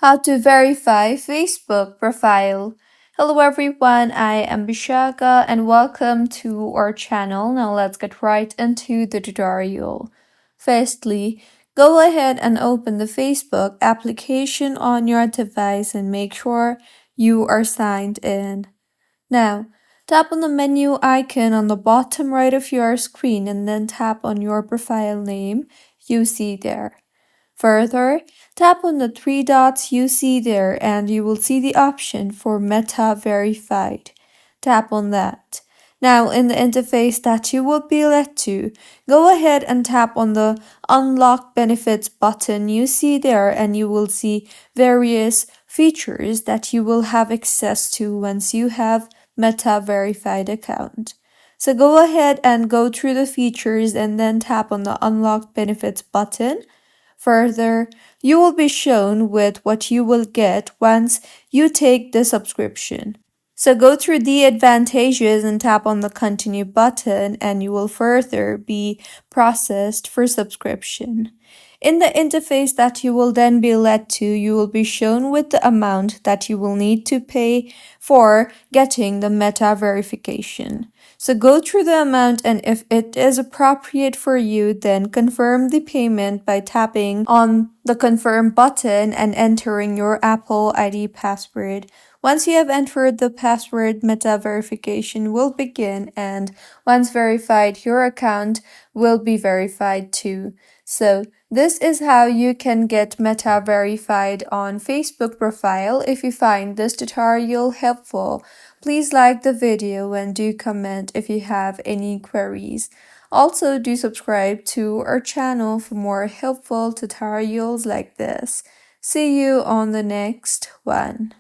How to verify Facebook profile. Hello everyone, I am Bishaga and welcome to our channel. Now let's get right into the tutorial. Firstly, go ahead and open the Facebook application on your device and make sure you are signed in. Now, tap on the menu icon on the bottom right of your screen and then tap on your profile name you see there. Further, tap on the three dots you see there and you will see the option for Meta Verified. Tap on that. Now, in the interface that you will be led to, go ahead and tap on the Unlock Benefits button you see there and you will see various features that you will have access to once you have Meta Verified account. So go ahead and go through the features and then tap on the Unlock Benefits button. Further, you will be shown with what you will get once you take the subscription. So go through the advantages and tap on the continue button and you will further be processed for subscription. In the interface that you will then be led to, you will be shown with the amount that you will need to pay for getting the Meta verification. So go through the amount and if it is appropriate for you, then confirm the payment by tapping on the confirm button and entering your Apple ID password. Once you have entered the password, Meta verification will begin, and once verified, your account will be verified too. So this is how you can get Meta verified on Facebook profile. If you find this tutorial helpful, please like the video and do comment if you have any queries. Also, do subscribe to our channel for more helpful tutorials like this. See you on the next one.